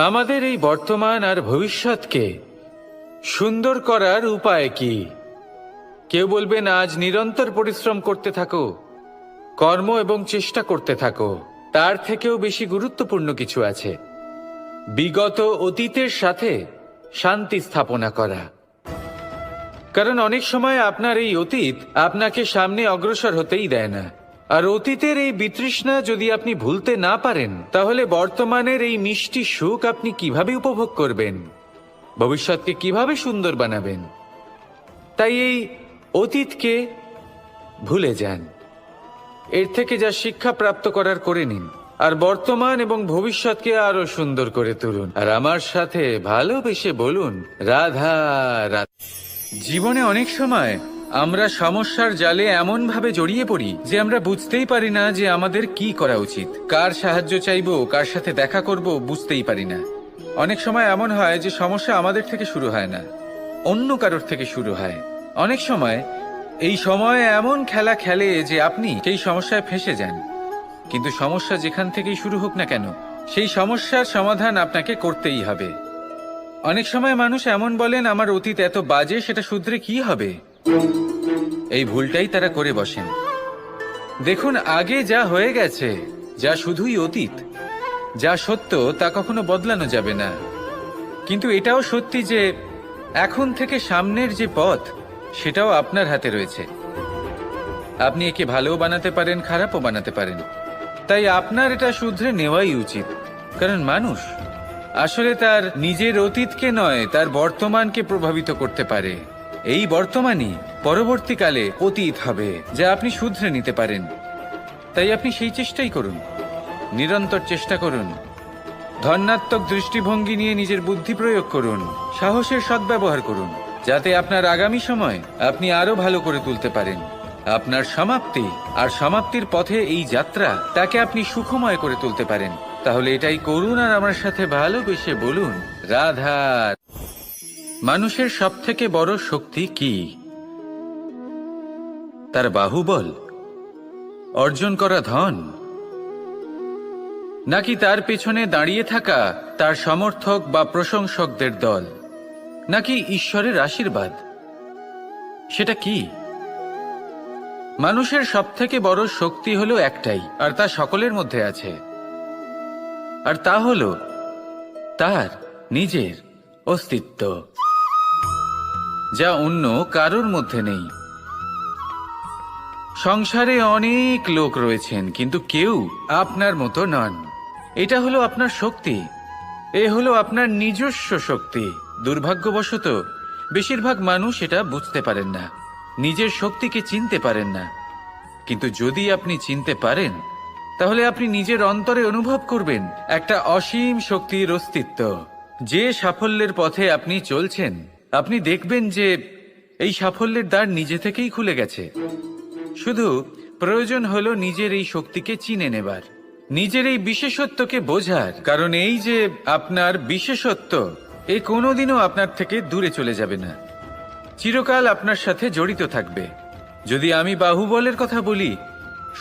আমাদের এই বর্তমান আর ভবিষ্যৎকে সুন্দর করার উপায় কি? কেউ বলবেন আজ নিরন্তর পরিশ্রম করতে থাকো, কর্ম এবং চেষ্টা করতে থাকো। তার থেকেও বেশি গুরুত্বপূর্ণ কিছু আছে, বিগত অতীতের সাথে শান্তি স্থাপনা করা। কারণ অনেক সময় আপনার এই অতীত আপনাকে সামনে অগ্রসর হতেই দেয় না। আর অতীতের এই বিতৃষ্ণা যদি আপনি ভুলতে না পারেন, তাহলে বর্তমানের এই মিষ্টি সুখ আপনি কিভাবে উপভোগ করবেন, ভবিষ্যৎকে কিভাবে সুন্দর বানাবেন? তাই এই অতীতকে ভুলে যান, এর থেকে যা শিক্ষা প্রাপ্ত করার করে নিন, আর বর্তমান এবং ভবিষ্যৎকে আরো সুন্দর করে তুলুন। আর আমার সাথে ভালোবেসে বলুন, রাধা রাধা। জীবনে অনেক সময় আমরা সমস্যার জালে এমন ভাবে জড়িয়ে পড়ি যে আমরা বুঝতেই পারি না যে আমাদের কি করা উচিত, কার সাহায্য চাইবো, কার সাথে দেখা করব, বুঝতেই পারি না। অনেক সময় এমন হয় যে সমস্যা আমাদের থেকে শুরু হয় না, অন্য কারোর থেকে শুরু হয়। অনেক সময় এই সময় এমন খেলা খেলে যে আপনি সেই সমস্যায় ফেঁসে যান। কিন্তু সমস্যা যেখান থেকেই শুরু হোক না কেন, সেই সমস্যার সমাধান আপনাকে করতেই হবে। অনেক সময় মানুষ এমন বলেন, আমার অতীত এত বাজে, সেটা শুধরে কি হবে? এই ভুলটাই তারা করে বসেন। দেখুন, আগে যা হয়ে গেছে, যা শুধুই অতীত, যা সত্য তা কখনো বদলানো যাবে না। কিন্তু এটাও সত্যি যে এখন থেকে সামনের যে পথ, সেটাও আপনার হাতে রয়েছে। আপনি একে ভালোও বানাতে পারেন, খারাপও বানাতে পারেন। তাই আপনার এটা শুধরে নেওয়াই উচিত। কারণ মানুষ আসলে তার নিজের অতীতকে নয়, তার বর্তমানকে প্রভাবিত করতে পারে। এই বর্তমানই পরবর্তীকালে অতীত হবে, যা আপনি শুধরে নিতে পারেন। তাই আপনি সেই চেষ্টাই করুন, নিরন্তর চেষ্টা করুন। ধনাত্মক দৃষ্টিভঙ্গি নিয়ে নিজের বুদ্ধি প্রয়োগ করুন, সাহসের সদ্ব্যবহার করুন, যাতে আপনার আগামী সময় আপনি আরো ভালো করে তুলতে পারেন। আপনার সমাপ্তি আর সমাপ্তির পথে এই যাত্রা, তাকে আপনি সুখময় করে তুলতে পারেন। তাহলে এটাই করুন আর আমার সাথে ভালোবেসে বলুন, রাধা। মানুষের সবথেকে বড় শক্তি কি? তার বাহুবল, অর্জন করা ধন, নাকি তার পেছনে দাঁড়িয়ে থাকা তার সমর্থক বা প্রশংসকদের দল, নাকি ঈশ্বরের আশীর্বাদ? সেটা কি? মানুষের সবথেকে বড় শক্তি হলো একটাই, আর তা সকলের মধ্যে আছে। আর তা হলো তার নিজের অস্তিত্ব, যা অন্য কারোর মধ্যে নেই। সংসারে অনেক লোক রয়েছেন, কিন্তু কেউ আপনার মতো নন। এটা হলো আপনার শক্তি, এ হলো আপনার নিজস্ব শক্তি। দুর্ভাগ্যবশত বেশিরভাগ মানুষ এটা বুঝতে পারেন না, নিজের শক্তিকে চিনতে পারেন না। কিন্তু যদি আপনি চিনতে পারেন, তাহলে আপনি নিজের অন্তরে অনুভব করবেন একটা অসীম শক্তির অস্তিত্ব। যে সাফল্যের পথে আপনি চলছেন, আপনি দেখবেন যে এই সাফল্যের দ্বার নিজে থেকেই খুলে গেছে। শুধু প্রয়োজন হলো নিজের এই শক্তিকে চিনে নেবার, নিজের এই বিশেষত্বকে বোঝার। কারণ এই যে আপনার বিশেষত্ব, এ কোনোদিনও আপনার থেকে দূরে চলে যাবে না, চিরকাল আপনার সাথে জড়িত থাকবে। যদি আমি বাহুবলের কথা বলি,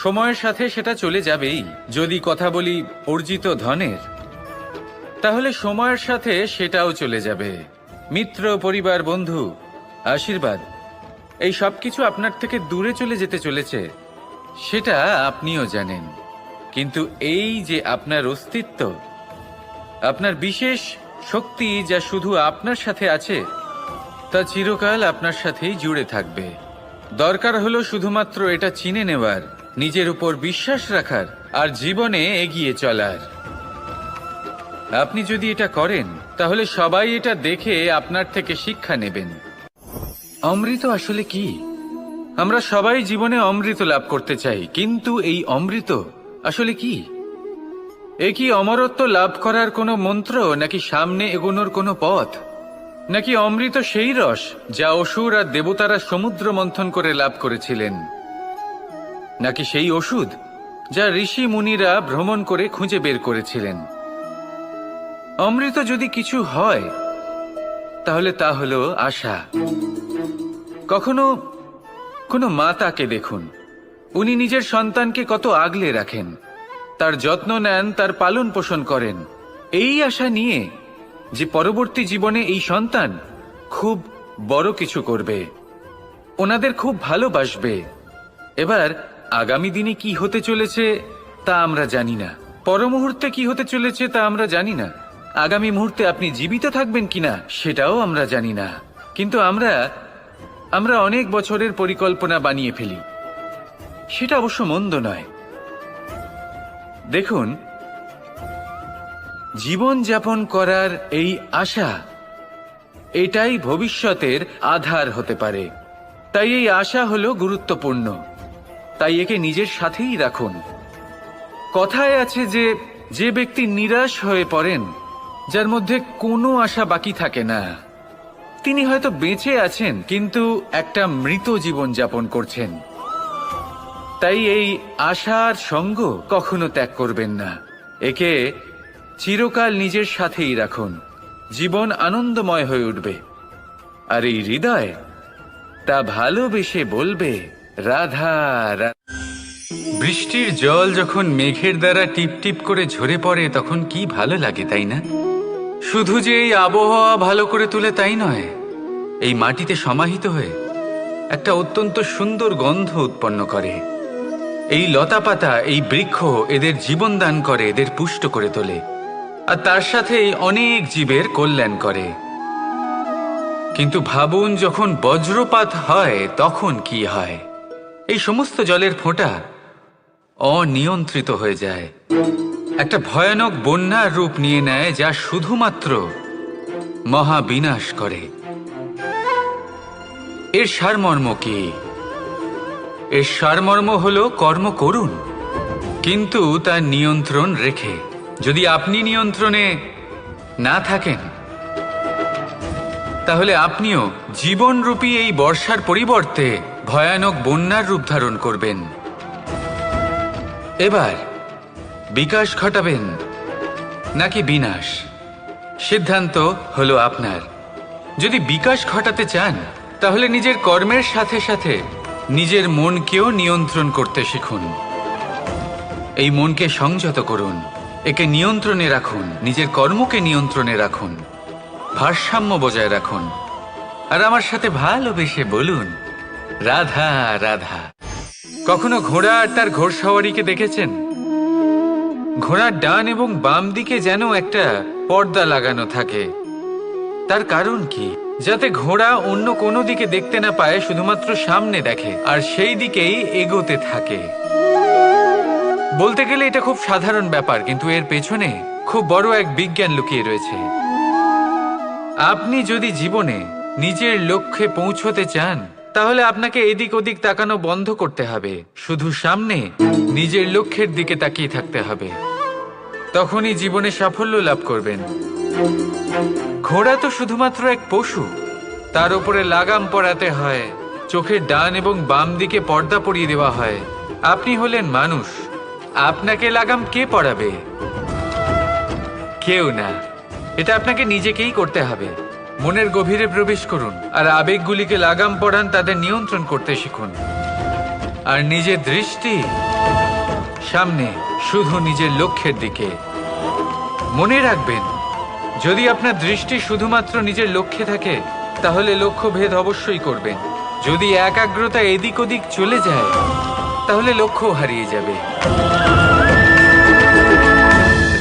সময়ের সাথে সেটা চলে যাবেই। যদি কথা বলি অর্জিত ধনের, তাহলে সময়ের সাথে সেটাও চলে যাবে। মিত্র, পরিবার, বন্ধু, আশীর্বাদ, এই সব কিছু আপনার থেকে দূরে চলে যেতে চলেছে, সেটা আপনিও জানেন। কিন্তু এই যে আপনার অস্তিত্ব, আপনার বিশেষ শক্তি, যা শুধু আপনার সাথে আছে, তা চিরকাল আপনার সাথেই জুড়ে থাকবে। দরকার হলো শুধুমাত্র এটা চিনে নেওয়ার, নিজের উপর বিশ্বাস রাখার, আর জীবনে এগিয়ে চলার। আপনি যদি এটা করেন, তাহলে সবাই এটা দেখে আপনার থেকে শিক্ষা নেবেন। অমৃত আসলে কি? আমরা সবাই জীবনে অমৃত লাভ করতে চাই, কিন্তু এই অমৃত আসলে কি? এ কি অমরত্ব লাভ করার কোনো মন্ত্র, নাকি সামনে এগোনোর কোনো পথ? নাকি অমৃত সেই রস যা অসুর আর দেবতারা সমুদ্র মন্থন করে লাভ করেছিলেন? নাকি সেই ওষুধ যা ঋষি মুনিরা ভ্রমণ করে খুঁজে বের করেছিলেন? অমৃত যদি কিছু হয়, তাহলে তা হলো আশা। কখনো কোনো মাতাকে দেখুন, উনি নিজের সন্তানকে কত আগলে রাখেন, তার যত্ন নেন, তার পালন পোষণ করেন। এই আশা নিয়ে যে পরবর্তী জীবনে এই সন্তান খুব বড় কিছু করবে, ওনাদের খুব ভালোবাসবে। এবার আগামী দিনে কি হতে চলেছে তা আমরা জানি না, পর মুহূর্তে কি হতে চলেছে তা আমরা জানি না, আগামী মুহূর্তে আপনি জীবিত থাকবেন কিনা সেটাও আমরা জানি না। কিন্তু আমরা অনেক বছরের পরিকল্পনা বানিয়ে ফেলি, সেটা অবশ্য মন্দ নয়। দেখুন, জীবন যাপন করার এই আশা, এটাই ভবিষ্যতের আধার হতে পারে। তাই এই আশা হলো গুরুত্বপূর্ণ, তাই একে নিজের সাথেই রাখুন। কথায় আছে যে ব্যক্তি নিরাশ হয়ে পড়েন, যার মধ্যে কোনো আশা বাকি থাকে না, তিনি হয়তো বেঁচে আছেন কিন্তু একটা মৃত জীবন যাপন করছেন। তাই এই আশার সঙ্গ কখনো ত্যাগ করবেন না, একে চিরকাল নিজের সাথেই রাখুন। জীবন আনন্দময় হয়ে উঠবে, আর এই হৃদয় তা ভালোবেসে বলবে রাধা রাধা। বৃষ্টির জল যখন মেঘের দ্বারা টিপ টিপ করে ঝরে পড়ে তখন কি ভালো লাগে, তাই না? শুধু যে এই আবহাওয়া ভালো করে তুলে তাই নয়, এই মাটিতে সমাহিত হয়ে একটা অত্যন্ত সুন্দর গন্ধ উৎপন্ন করে। এই লতাপাতা, এই বৃক্ষ এদের জীবন দান করে, এদের পুষ্ট করে তোলে, আর তার সাথেই অনেক জীবের কল্যাণ করে। কিন্তু ভাবুন, যখন বজ্রপাত হয় তখন কি হয়? এই সমস্ত জলের ফোঁটা অনিয়ন্ত্রিত হয়ে যায়, একটা ভয়ানক বন্যার রূপ নিয়ে নেয়, যা শুধুমাত্র মহাবিনাশ করে। এর সারমর্ম কি? এর সারমর্ম হলো কর্ম করুন, কিন্তু তার নিয়ন্ত্রণ রেখে। যদি আপনি নিয়ন্ত্রণে না থাকেন, তাহলে আপনিও জীবনরূপী এই বর্ষার পরিবর্তে ভয়ানক বন্যার রূপ ধারণ করবেন। এবার বিকাশ ঘটাবেন নাকি বিনাশ, সিদ্ধান্ত হলো আপনার। যদি বিকাশ ঘটাতে চান, তাহলে নিজের কর্মের সাথে সাথে নিজের মনকেও নিয়ন্ত্রণ করতে শিখুন। এই মনকে সংযত করুন, একে নিয়ন্ত্রণে রাখুন, নিজের কর্মকে নিয়ন্ত্রণে রাখুন, ভারসাম্য বজায় রাখুন, আর আমার সাথে ভালোবেসে বলুন রাধা রাধা। কখনো ঘোড়া আর তার ঘোড়সওয়ারিকে দেখেছেন? ঘোড়ার ডান এবং বাম দিকে যেন একটা পর্দা লাগানো থাকে। তার কারণ কি? যাতে ঘোড়া অন্য কোনো দিকে দেখতে না পায়, শুধুমাত্র সামনে দেখে আর সেই দিকেই এগোতে থাকে। বলতে গেলে এটা খুব সাধারণ ব্যাপার, কিন্তু এর পেছনে খুব বড় এক বিজ্ঞান লুকিয়ে রয়েছে। আপনি যদি জীবনে নিজের লক্ষ্যে পৌঁছতে চান, তাহলে আপনাকে এদিক ওদিক তাকানো বন্ধ করতে হবে, শুধু সামনে নিজের লক্ষ্যের দিকে তাকিয়ে থাকতে হবে। তখনই জীবনে সাফল্য লাভ করবেন। ঘোড়া তো শুধুমাত্র এক পশু, তার উপরে লাগাম পরাতে হয়, চোখের ডান এবং বাম দিকে পর্দা পরিয়ে দেওয়া হয়। আপনি হলেন মানুষ, আপনাকে লাগাম কে পরাবে? কেউ না, এটা আপনাকে নিজেকেই করতে হবে। মনের গভীরে প্রবেশ করুন আর আবেগগুলিকে লাগাম পরান, তাদের নিয়ন্ত্রণ করতে শিখুন। আর নিজের দৃষ্টি সামনে, শুধু নিজের লক্ষ্যের দিকে। মনে রাখবেন, যদি আপনার দৃষ্টি শুধুমাত্র নিজের লক্ষ্যে থাকে, তাহলে লক্ষ্য ভেদ অবশ্যই করবেন। যদি একাগ্রতা এদিক ওদিক চলে যায়, তাহলে লক্ষ্য হারিয়ে যাবে।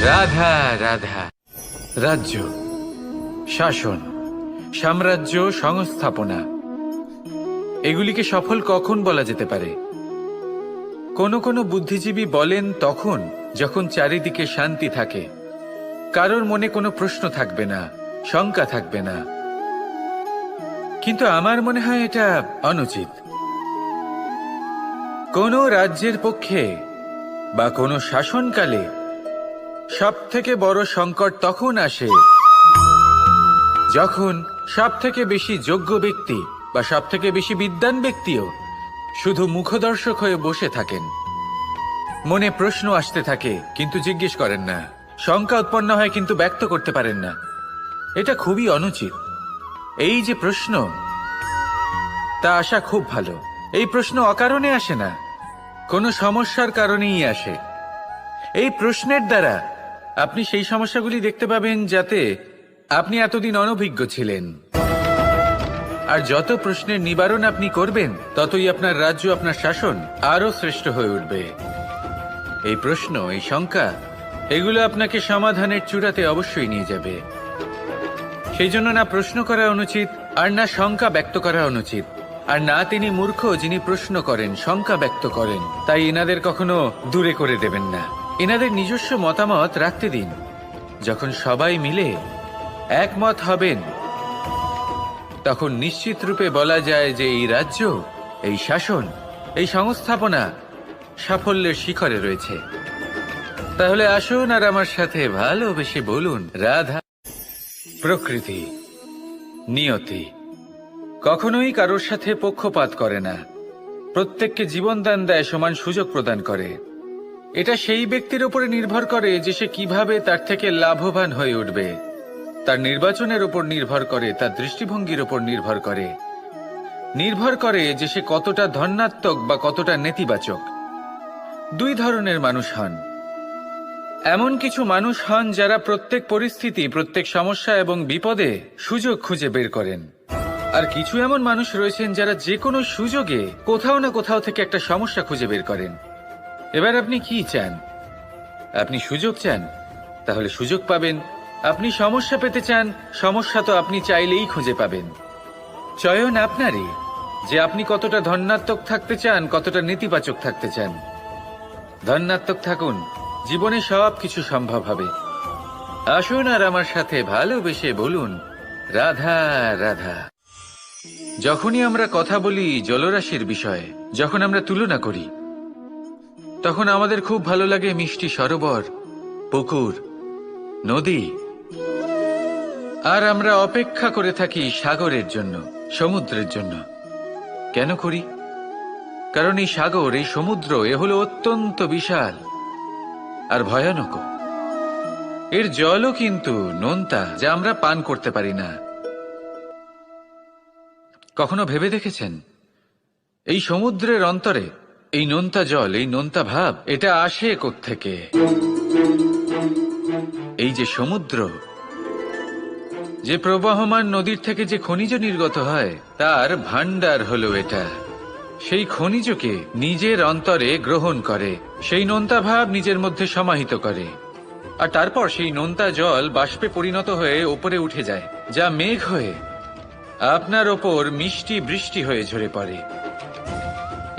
রাধা রাধা। রাজ্য, শাসন, সাম্রাজ্য, সংস্থাপনা, এগুলিকে সফল কখন বলা যেতে পারে? কোনো বুদ্ধিজীবী বলেন তখন যখন চারিদিকে শান্তি থাকে, কারোর মনে কোনো প্রশ্ন থাকবে না, শঙ্কা থাকবে না। কিন্তু আমার মনে হয় এটা অনুচিত। কোনো রাজ্যের পক্ষে বা কোনো শাসনকালে সবথেকে বড় সংকট তখন আসে যখন সবথেকে বেশি যোগ্য ব্যক্তি বা সবথেকে বেশি বিদ্বান ব্যক্তিও শুধু মুখদর্শক হয়ে বসে থাকেন। মনে প্রশ্ন আসতে থাকে কিন্তু জিজ্ঞেস করেন না, শঙ্কা উৎপন্ন হয় কিন্তু ব্যক্ত করতে পারেন না। এটা খুবই অনুচিত। এই যে প্রশ্ন, তা আসা খুব ভালো। এই প্রশ্ন অকারণে আসে না, কোনো সমস্যার কারণেই আসে। এই প্রশ্নের দ্বারা আপনি সেই সমস্যাগুলি দেখতে পাবেন যাতে আপনি এতদিন অনভিজ্ঞ ছিলেন। আর যত প্রশ্নের নিবারণ আপনি করবেন, ততই আপনার রাজ্য, আপনার শাসন আরো শ্রেষ্ঠ হয়ে উঠবে। এই প্রশ্ন, এই শঙ্কা, এগুলো আপনাকে সমাধানের চূড়াতে অবশ্যই নিয়ে যাবে। সেই জন্য না প্রশ্ন করা অনুচিত, আর না শঙ্কা ব্যক্ত করা অনুচিত, আর না তিনি মূর্খ যিনি প্রশ্ন করেন, শঙ্কা ব্যক্ত করেন। তাই এনাদের কখনো দূরে করে দেবেন না, এনাদের নিজস্ব মতামত রাখতে দিন। যখন সবাই মিলে একমত হবেন, তখন নিশ্চিত রূপে বলা যায় যে এই রাজ্য, এই শাসন, এই সংস্থাপনা সাফল্যের শিখরে রয়েছে। তাহলে আসুন আর আমার সাথে ভালোবেসে বলুন, রাধা। প্রকৃতি, নিয়তি কখনোই কারোর সাথে পক্ষপাত করে না, প্রত্যেককে জীবনদান দেয়, সমান সুযোগ প্রদান করে। এটা সেই ব্যক্তির উপরে নির্ভর করে যে সে কিভাবে তার থেকে লাভবান হয়ে উঠবে। তার নির্বাচনের উপর নির্ভর করে, তার দৃষ্টিভঙ্গির উপর নির্ভর করে যে সে কতটা ধনাত্মক বা কতটা নেতিবাচক। দুই ধরনের মানুষ হন। এমন কিছু মানুষ হন যারা প্রত্যেক পরিস্থিতি, প্রত্যেক সমস্যা এবং বিপদে সুযোগ খুঁজে বের করেন। আর কিছু এমন মানুষ রয়েছেন যারা যে কোনো সুযোগে কোথাও না কোথাও থেকে একটা সমস্যা খুঁজে বের করেন। এবার আপনি কি চান? আপনি সুযোগ চান, তাহলে সুযোগ পাবেন। আপনি সমস্যা পেতে চান, সমস্যা তো আপনি চাইলেই খুঁজে পাবেন। চয়ন আপনারই, যে আপনি কতটা ধনাত্মক থাকতে চান, কতটা নেতিবাচক থাকতে চান। ধনাত্মক থাকুন, জীবনে সব কিছু সম্ভব হবে। আসুন আর আমার সাথে ভালোবেসে বলুন, রাধা রাধা। যখনই আমরা কথা বলি জলরাশির বিষয়ে, যখন আমরা তুলনা করি, তখন আমাদের খুব ভালো লাগে মিষ্টি সরোবর, পুকুর, নদী। আর আমরা অপেক্ষা করে থাকি সাগরের জন্য, সমুদ্রের জন্য। কেন করি? কারণ এই সাগর, এই সমুদ্র, এ হলো অত্যন্ত বিশাল আর ভয়ানক। এর জলও কিন্তু নোনতা, যা আমরা পান করতে পারি না। কখনো ভেবে দেখেছেন এই সমুদ্রের অন্তরে এই নোনতা জল, এই নোনতা ভাব, এটা আসে কোত্থেকে? এই যে সমুদ্র, যে প্রবাহমান নদীর থেকে যে খনিজ নির্গত হয়, তার ভান্ডার হলো এটা। সেই খনিজকে নিজের অন্তরে গ্রহণ করে, সেই নোনতা ভাব নিজের মধ্যে সমাহিত করে, আর তারপর সেই নোনতা জল বাষ্পে পরিণত হয়ে ওপরে উঠে যায়, যা মেঘ হয়ে আপনার ওপর মিষ্টি বৃষ্টি হয়ে ঝরে পড়ে।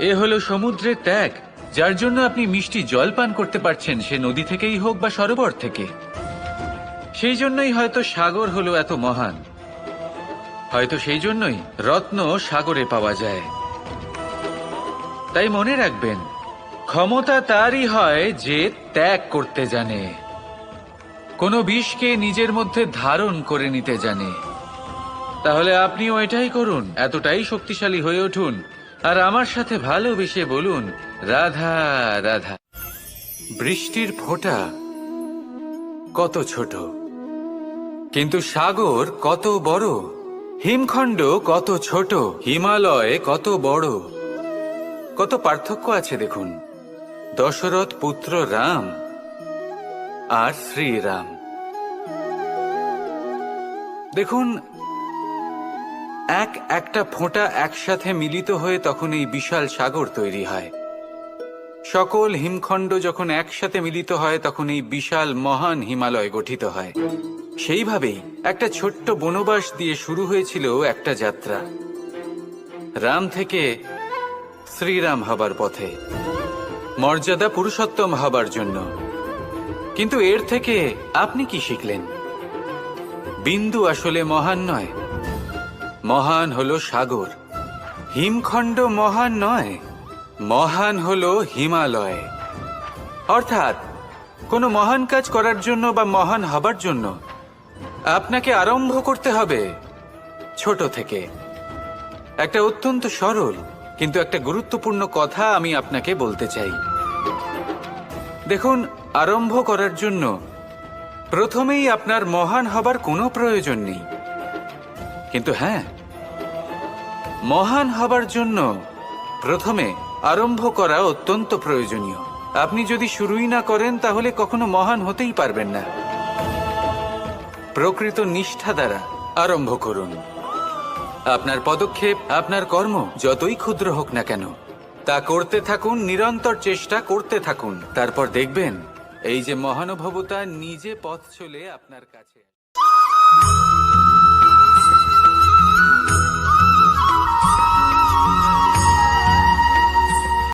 এ হলো সমুদ্রের ত্যাগ, যার জন্য আপনি মিষ্টি জল পান করতে পারছেন, সে নদী থেকেই হোক বা সরোবর থেকে। সেই জন্যই হয়তো সাগর হলো এত মহান, হয়তো সেই জন্যই রত্ন সাগরে পাওয়া যায়। তাই মনে রাখবেন, ক্ষমতা তারই হয় যে ত্যাগ করতে জানে, কোনো বিষকে নিজের মধ্যে ধারণ করে নিতে জানে। তাহলে আপনিও এটাই করুন, এতটাই শক্তিশালী হয়ে উঠুন, আর আমার সাথে ভালোবেসে বলুন, রাধা রাধা। বৃষ্টির ফোঁটা কত ছোট, কিন্তু সাগর কত বড়, হিমখণ্ড কত ছোট, হিমালয় কত বড়। কত পার্থক্য আছে দেখুন, দশরথ পুত্র রাম আর শ্রীরাম। দেখুন, একটা ফোঁটা একসাথে মিলিত হয়ে তখন এই বিশাল সাগর তৈরি হয়। সকল হিমখণ্ড যখন একসাথে মিলিত হয়, তখন এই বিশাল মহান হিমালয় গঠিত হয়। সেইভাবেই একটা ছোট্ট বনবাস দিয়ে শুরু হয়েছিল একটা যাত্রা, রাম থেকে শ্রীরাম হবার পথে, মর্যাদা পুরুষোত্তম হবার জন্য। কিন্তু এর থেকে আপনি কি শিখলেন? বিন্দু আসলে মহান নয়, মহান হলো সাগর। হিমখণ্ড মহান নয়, মহান হলো হিমালয়। অর্থাৎ কোনো মহান কাজ করার জন্য বা মহান হবার জন্য আপনাকে আরম্ভ করতে হবে ছোট থেকে। একটা অত্যন্ত সরল কিন্তু একটা গুরুত্বপূর্ণ কথা আমি আপনাকে বলতে চাই। দেখুন, আরম্ভ করার জন্য প্রথমেই আপনার মহান হবার কোনো প্রয়োজন নেই, কিন্তু হ্যাঁ, মহান হবার জন্য প্রথমে আরম্ভ করা অত্যন্ত প্রয়োজনীয়। আপনি যদি শুরুই না করেন তাহলে কখনো মহান হতেই পারবেন না। প্রকৃত নিষ্ঠা দ্বারা আরম্ভ করুন। আপনার পদক্ষেপ, আপনার কর্ম যতই ক্ষুদ্র হোক না কেন, তা করতে থাকুন, নিরন্তর চেষ্টা করতে থাকুন। তারপর দেখবেন এই যে মহানুভবতা নিজে পথ চলে আপনার কাছে।